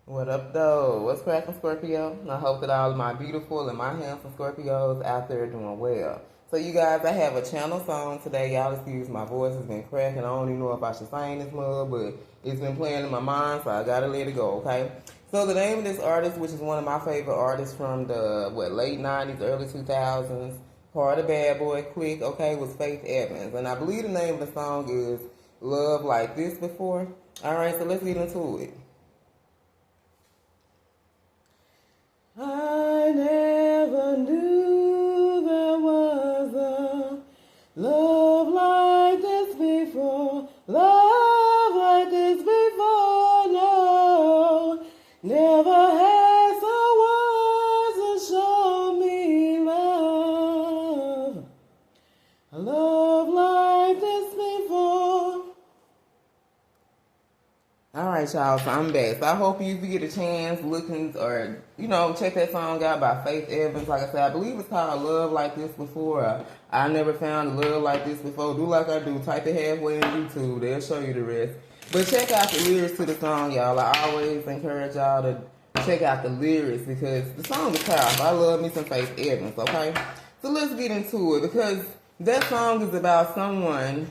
What up, though? What's cracking, Scorpio? I hope that all of my beautiful and my handsome Scorpios out there are doing well. So, you guys, I have a channel song today. Y'all excuse my voice has been cracking. I don't even know if I should sing this mug, but it's been playing in my mind, so I gotta let it go, okay? So, the name of this artist, which is one of my favorite artists from the, late 90s, early 2000s, part of Bad Boy Clique, okay, was Faith Evans. And I believe the name of the song is Love Like This Before. Alright, so let's get into it. I never knew there was a love like this before, love like this before, no. Never had someone to show me love, a love like this before. Alright, y'all, so I'm back. So I hope you get a chance looking or, check that song out by Faith Evans. Like I said, I believe it's called Love Like This Before. I never found a love like this before. Do like I do. Type it halfway in YouTube. They'll show you the rest. But check out the lyrics to the song, y'all. I always encourage y'all to check out the lyrics because the song is powerful. I love me some Faith Evans, okay? So let's get into it because that song is about someone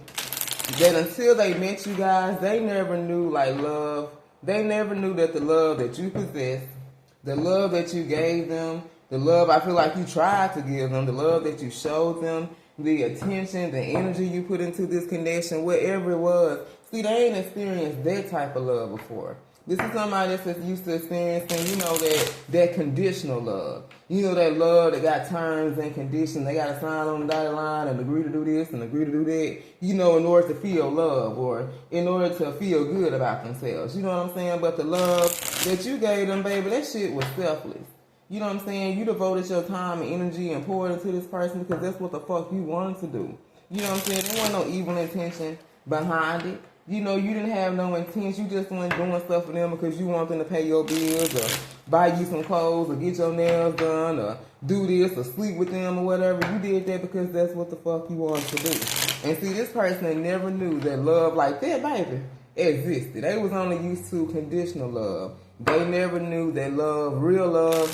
that until they met you guys, they never knew love. They never knew that the love that you possessed, the love that you gave them, the love I feel like you tried to give them, the love that you showed them, the attention, the energy you put into this connection, whatever it was. See, they ain't experienced that type of love before. This is somebody that's used to experiencing, that conditional love. That love that got terms and conditions. They got to sign on the dotted line and agree to do this and agree to do that, in order to feel love or in order to feel good about themselves. You know what I'm saying? But the love that you gave them, baby, that shit was selfless. You know what I'm saying? You devoted your time and energy and poured into this person because that's what the fuck you wanted to do. You know what I'm saying? There wasn't no evil intention behind it. You didn't have no intent. You just weren't doing stuff for them because you want them to pay your bills or buy you some clothes or get your nails done or do this or sleep with them or whatever. You did that because that's what the fuck you wanted to do. And see, this person never knew that love like that, baby, existed. They was only used to conditional love. They never knew that love, real love,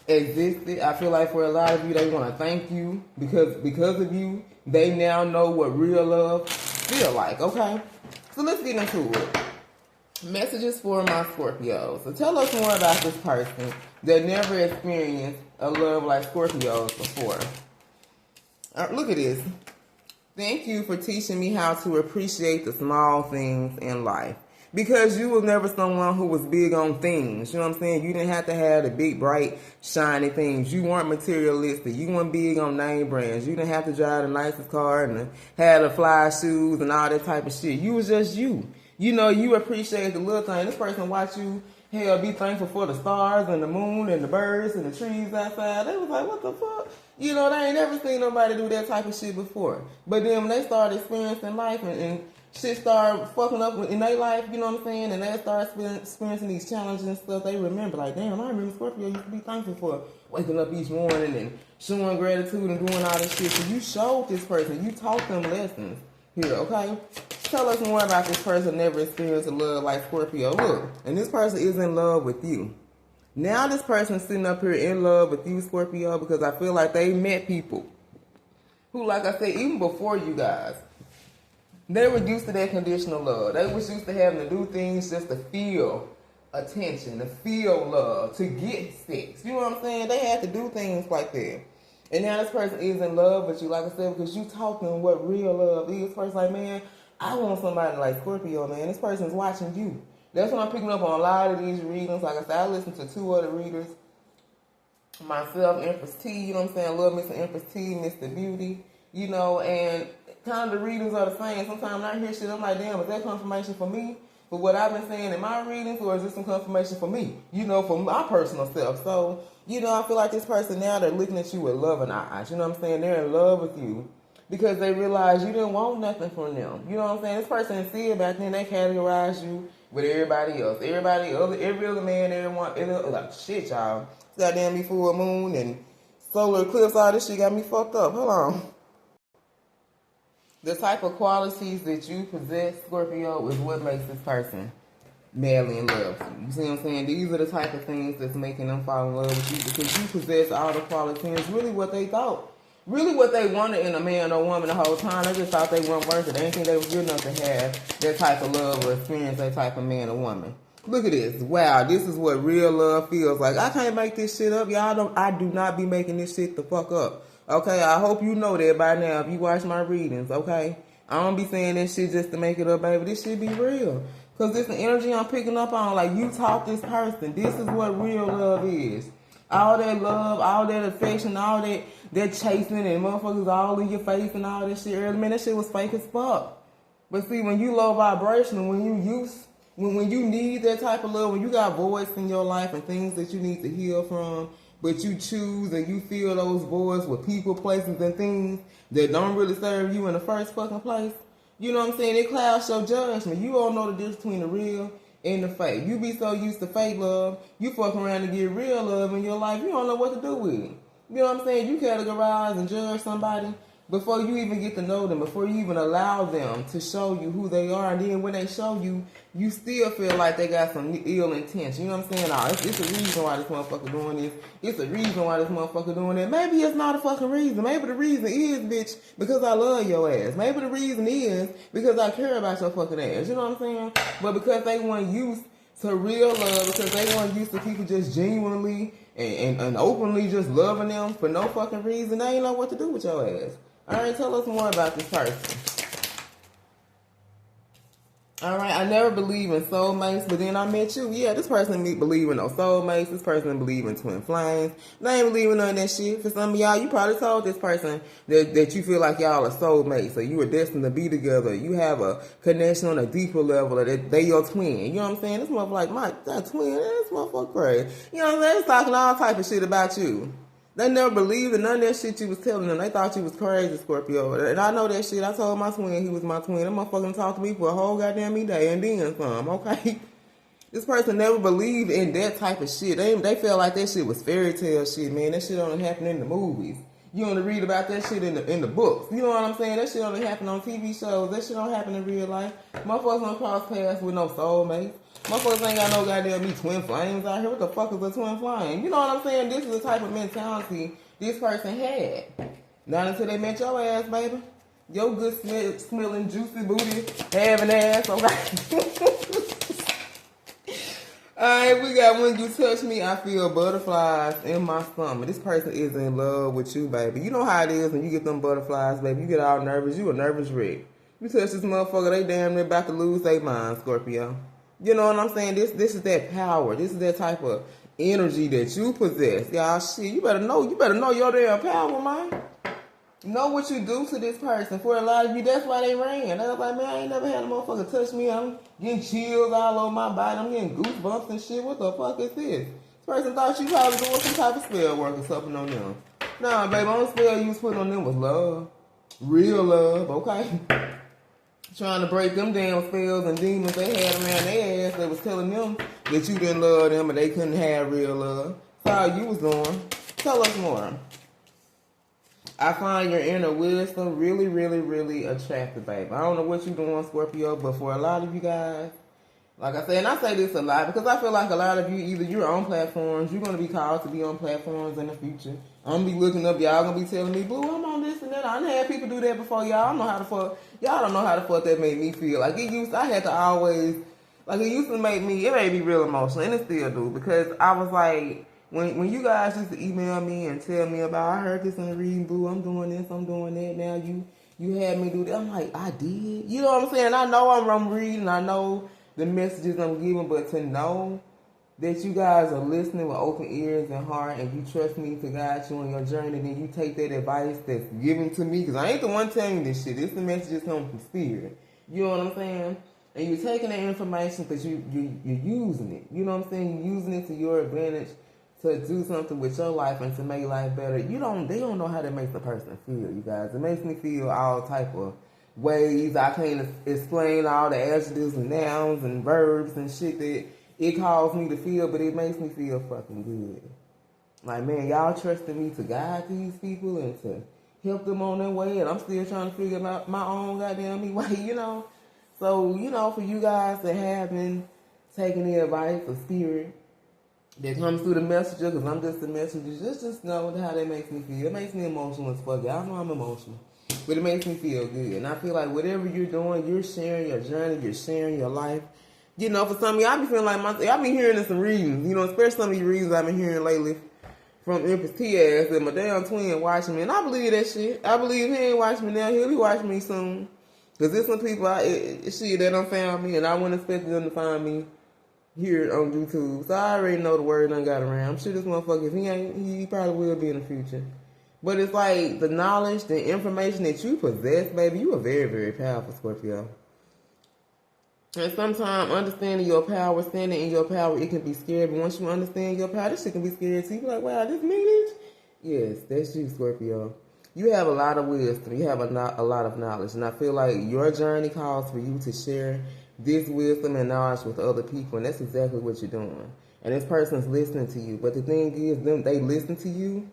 existed. I feel like for a lot of you, they want to thank you because of you, they now know what real love feel like, okay? So let's get into it. Messages for my Scorpios. So tell us more about this person that never experienced a love like Scorpios before. Look at this. Thank you for teaching me how to appreciate the small things in life. Because you was never someone who was big on things. You know what I'm saying? You didn't have to have the big, bright, shiny things. You weren't materialistic. You weren't big on name brands. You didn't have to drive the nicest car and have the fly shoes and all that type of shit. You was just you. You appreciate the little thing. This person watch you, be thankful for the stars and the moon and the birds and the trees outside. They was like, what the fuck? They ain't never seen nobody do that type of shit before. But then when they started experiencing life and shit started fucking up in their life, you know what I'm saying? And they start experiencing these challenges and stuff. They remember, damn, I remember Scorpio used to be thankful for waking up each morning and showing gratitude and doing all this shit. So you showed this person. You taught them lessons here, okay? Tell us more about this person never experienced a love like Scorpio. Look, and this person is in love with you. Now this person's sitting up here in love with you, Scorpio, because I feel like they met people who, like I said, even before you guys, they were used to that conditional love. They was used to having to do things just to feel attention, to feel love, to get sex. You know what I'm saying? They had to do things like that. And now this person is in love with you, like I said, because you taught them what real love is. This person's like, man, I want somebody like Scorpio, man. This person's watching you. That's what I'm picking up on a lot of these readings. Like I said, I listened to 2 other readers. Myself, Empress T, you know what I'm saying? Love Mr. Empress T, Mr. Beauty, and kind of the readings are the same. Sometimes I hear shit, I'm like, damn, is that confirmation for me? For what I've been saying in my readings, or is this some confirmation for me? For my personal self. So, I feel like this person now, they're looking at you with loving eyes. You know what I'm saying? They're in love with you because they realize you didn't want nothing from them. You know what I'm saying? This person see it back then, they categorized you with everybody else. Every other man, everyone, like, shit, y'all. Goddamn me full moon and solar eclipse, all this shit got me fucked up. Hold on. The type of qualities that you possess, Scorpio, is what makes this person madly in love with you. You see what I'm saying? These are the type of things that's making them fall in love with you because you possess all the qualities, really what they thought. Really what they wanted in a man or woman the whole time. They just thought they weren't worth it. They didn't think they was good enough to have that type of love or experience that type of man or woman. Look at this. Wow, this is what real love feels like. I can't make this shit up. I do not be making this shit the fuck up. Okay, I hope you know that by now if you watch my readings, okay? I don't be saying this shit just to make it up, baby. This shit be real. Because this the energy I'm picking up on. Like, you taught this person. This is what real love is. All that love, all that affection, all that chasing and motherfuckers all in your face and all that shit earlier, man, that shit was fake as fuck. But see, when you low vibration, when you need that type of love, when you got voids in your life and things that you need to heal from, but you choose and you fill those voids with people, places, and things that don't really serve you in the first fucking place, you know what I'm saying? It clouds your judgment. You don't know the difference between the real and the fake. You be so used to fake love, you fuck around and get real love in your life, you don't know what to do with it. You know what I'm saying? You categorize and judge somebody before you even get to know them, before you even allow them to show you who they are. And then when they show you, you still feel like they got some ill intention. You know what I'm saying? Oh, it's a reason why this motherfucker doing this. It's a reason why this motherfucker doing that. Maybe it's not a fucking reason. Maybe the reason is, bitch, because I love your ass. Maybe the reason is because I care about your fucking ass. You know what I'm saying? But because they weren't used to real love, because they weren't used to people just genuinely and openly just loving them for no fucking reason, they ain't know what to do with your ass. Alright, tell us more about this person. Alright, I never believed in soulmates, but then I met you. Yeah, this person believe in no soulmates. This person believe in twin flames. They ain't believe in none of that shit. For some of y'all, you probably told this person that you feel like y'all are soulmates, or you were destined to be together. You have a connection on a deeper level, or that they your twin. You know what I'm saying? This motherfucker like, that twin, this motherfucker crazy. You know what I'm saying? It's talking all type of shit about you. They never believed in none of that shit you was telling them. They thought you was crazy, Scorpio. And I know that shit. I told my twin he was my twin. That motherfucker talked to me for a whole goddamn day and then some, okay? This person never believed in that type of shit. They felt like that shit was fairy tale shit, man. That shit only happen in the movies. You only read about that shit in the books. You know what I'm saying? That shit only happen on TV shows. That shit don't happen in real life. Motherfuckers don't cross paths with no soulmates. Motherfuckers ain't got no goddamn be twin flames out here. What the fuck is a twin flame? You know what I'm saying? This is the type of mentality this person had. Not until they met your ass, baby. Your good smelling, juicy booty, having ass, okay? Alright, we got when you touch me, I feel butterflies in my stomach. This person is in love with you, baby. You know how it is when you get them butterflies, baby. You get all nervous. You a nervous wreck. You touch this motherfucker, they damn near about to lose their mind, Scorpio. You know what I'm saying? This is that power. This is that type of energy that you possess. Y'all, shit, you better know your damn power, man. Know what you do to this person. For a lot of you, that's why they ran. I was like, man, I ain't never had a motherfucker touch me. I'm getting chills all over my body. I'm getting goosebumps and shit. What the fuck is this? This person thought you probably doing some type of spell work or something on them. Nah, baby, only spell you was putting on them was love. Real love, okay? Trying to break them damn spells and demons they had around their ass that was telling them that you didn't love them and they couldn't have real love. That's how you was doing. Tell us more. I find your inner wisdom really, really, really attractive, babe. I don't know what you're doing, Scorpio, but for a lot of you guys, like I say, and I say this a lot because I feel like a lot of you, either you're on platforms, you're going to be called to be on platforms in the future. I'm going to be looking up, y'all going to be telling me, Blue, I'm on this and that. I done had people do that before, y'all. I don't know how the fuck, y'all don't know how the fuck that made me feel. Like it used to make me, it made me real emotional, and it still do, because I was like, when you guys used to email me and tell me about, I heard this in the reading, Boo, I'm doing this, I'm doing that, now you had me do that. I'm like, I did? You know what I'm saying? I know I'm reading, I know the messages I'm giving, but to know that you guys are listening with open ears and heart, and you trust me to guide you on your journey, then you take that advice that's given to me, because I ain't the one telling you this shit. This the messages come from spirit. You know what I'm saying? And you're taking that information because you're using it. You know what I'm saying? You're using it to your advantage to do something with your life and to make life better. They don't know how that makes a person feel, you guys. It makes me feel all type of ways. I can't explain all the adjectives and nouns and verbs and shit that it calls me to feel, but it makes me feel fucking good. Like, man, y'all trusted me to guide these people and to help them on their way, and I'm still trying to figure out my own goddamn way, you know? So, you know, for you guys to having taking the advice of spirit that comes through the messenger, because I'm just the messenger. Just know how that makes me feel. It makes me emotional as fuck. Y'all know I'm emotional. But it makes me feel good. And I feel like whatever you're doing, you're sharing your journey, you're sharing your life. You know, for some of y'all, I be feeling like I've been hearing in some readings, you know, especially some of these readings I've been hearing lately from Empress T-Ass and my damn twin watching me. And I believe that shit. I believe he ain't watching me now. He'll be watching me soon. Because there's some people shit that don't found me, and I wouldn't expect them to find me here on YouTube. So I already know the word done got around. I'm sure this motherfucker, if he ain't, he probably will be in the future. But it's like the knowledge, the information that you possess, baby, you are very, very powerful, Scorpio. And sometimes understanding your power, standing in your power, it can be scary. But once you understand your power, this shit can be scary too. You be like, wow, this me, bitch? Yes, that's you, Scorpio. You have a lot of wisdom. You have a lot of knowledge. And I feel like your journey calls for you to share this wisdom and knowledge with other people. And that's exactly what you're doing. And this person's listening to you. But the thing is, they listen to you.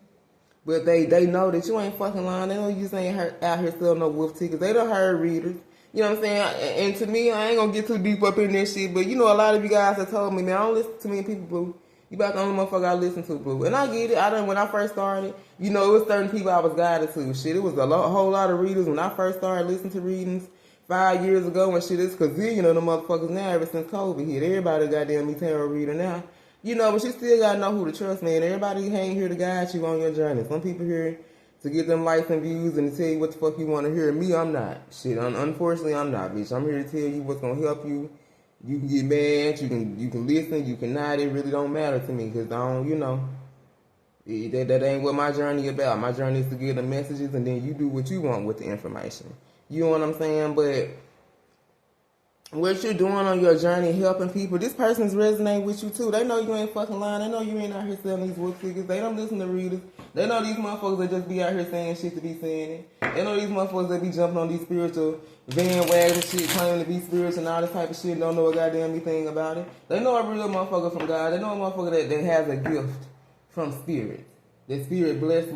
But they know that you ain't fucking lying. They know you just ain't out here selling no wolf tickets. They done heard readers. You know what I'm saying? And to me, I ain't gonna get too deep up in this shit, but you know, a lot of you guys have told me, man, I don't listen to many people, Blue. You about the only motherfucker I listen to, Blue. And I get it. When I first started, you know, it was certain people I was guided to. Shit, it was a whole lot of readers when I first started listening to readings 5 years ago, and shit, it's gazillion of the motherfuckers now ever since COVID hit. Everybody goddamn me tarot reader now. You know, but you still gotta know who to trust, man. Everybody ain't here to guide you on your journey. Some people here to get them likes and views and to tell you what the fuck you want to hear. Me, I'm not. Shit, unfortunately, I'm not, bitch. I'm here to tell you what's going to help you. You can get mad, you can listen, you can not. It really don't matter to me because I don't, you know, that ain't what my journey about. My journey is to get the messages and then you do what you want with the information. You know what I'm saying? But what you're doing on your journey, helping people, this person's resonating with you too. They know you ain't fucking lying. They know you ain't out here selling these wolf tickets. They don't listen to readers. They know these motherfuckers that just be out here saying shit to be saying it. They know these motherfuckers that be jumping on these spiritual bandwagon shit, claiming to be spiritual and all this type of shit, don't know a goddamn anything about it. They know a real motherfucker from God. They know a motherfucker that has a gift from spirit. That spirit blessed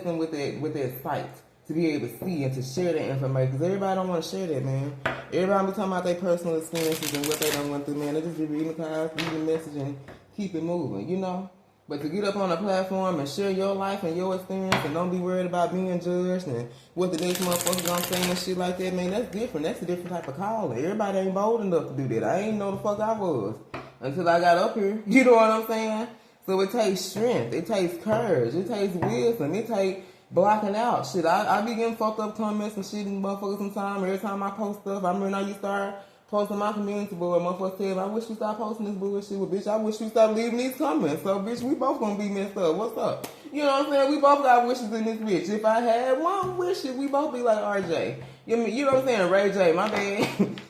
them with that sight to be able to see and to share that information. Because everybody don't want to share that, man. Everybody be talking about their personal experiences and what they done went through, man. They just be reading the cards, reading the message, and keep it moving, you know? But to get up on a platform and share your life and your experience and don't be worried about being judged and what the next motherfucker gonna say and shit like that, man, that's different. That's a different type of calling. Everybody ain't bold enough to do that. I ain't know the fuck I was until I got up here. You know what I'm saying? So it takes strength. It takes courage. It takes wisdom. It takes blocking out. Shit, I be getting fucked up comments and shit and motherfuckers sometimes. Every time I post stuff, I remember when I used to start posting my community board, motherfuckers tell me, I wish you stop posting this bullshit. Well, bitch, I wish you stop leaving these comments. So, bitch, we both gonna be messed up. What's up? You know what I'm saying? We both got wishes in this bitch. If I had one wish, we both be like RJ. You know what I'm saying? Ray J, my bad.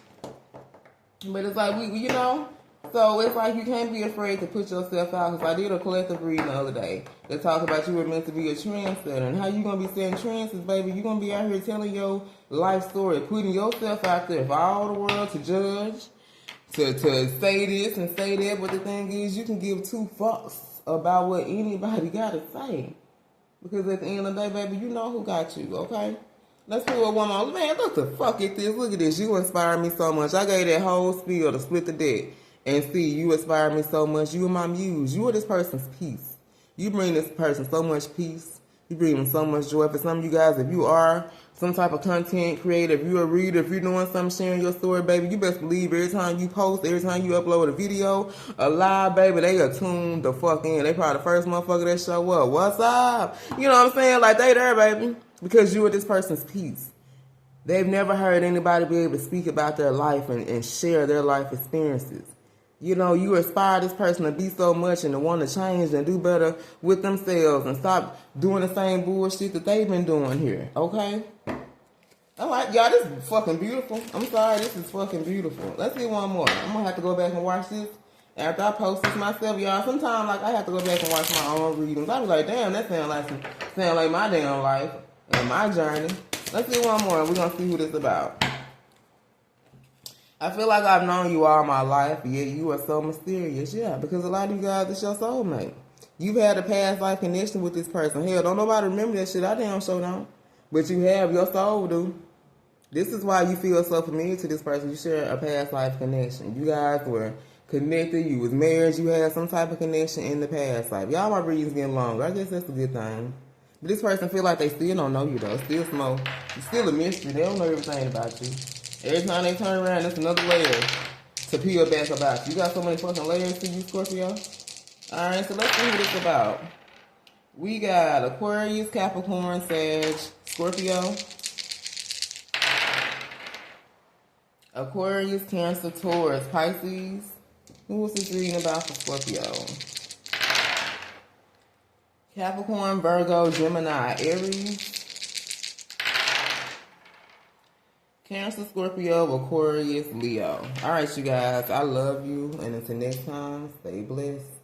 But it's like, we you know, so it's like you can't be afraid to put yourself out. Because I did a collective reading the other day that talked about you were meant to be a trendsetter. And how you going to be setting trends is, baby, you going to be out here telling your life story, putting yourself out there for all the world to judge, to say this and say that. But the thing is, you can give two fucks about what anybody got to say. Because at the end of the day, baby, you know who got you, okay? Let's pull one more. Man, look the fuck at this. Look at this. You inspire me so much. I gave that whole spiel to split the deck. And see, you inspire me so much. You are my muse. You are this person's peace. You bring this person so much peace. You bring them so much joy. For some of you guys, if you are some type of content creator, if you're a reader, if you're doing something, sharing your story, baby, you best believe every time you post, every time you upload a video, a live, baby, they are tuned the fuck in. They probably the first motherfucker that show up. What's up? You know what I'm saying? Like, they there, baby. Because you are this person's peace. They've never heard anybody be able to speak about their life and share their life experiences. You know, you inspire this person to be so much and to want to change and do better with themselves and stop doing the same bullshit that they've been doing here, okay? I'm like, y'all, this is fucking beautiful. I'm sorry, this is fucking beautiful. Let's see one more. I'm going to have to go back and watch this after I post this myself, y'all. Sometimes, like, I have to go back and watch my own readings. I be like, damn, that sound like my damn life and my journey. Let's see one more and we're going to see who this is about. I feel like I've known you all my life, yet you are so mysterious. Yeah, because a lot of you guys, it's your soulmate. You've had a past life connection with this person. Hell, don't nobody remember that shit. I damn sure don't. But you have, your soul do. This is why you feel so familiar to this person. You share a past life connection. You guys were connected, you was married, you had some type of connection in the past life. Y'all, my readings getting longer. I guess that's a good thing. But this person feel like they still don't know you though. Still smoke. It's still a mystery. They don't know everything about you. Every time they turn around, it's another layer to peel back about you. You got so many fucking layers to you, Scorpio. Alright, so let's see what it's about. We got Aquarius, Capricorn, Sag, Scorpio. Aquarius, Cancer, Taurus, Pisces. Who was this reading about for Scorpio? Capricorn, Virgo, Gemini, Aries. Cancer, Scorpio, Aquarius, Leo. Alright, you guys. I love you. And until next time, stay blessed.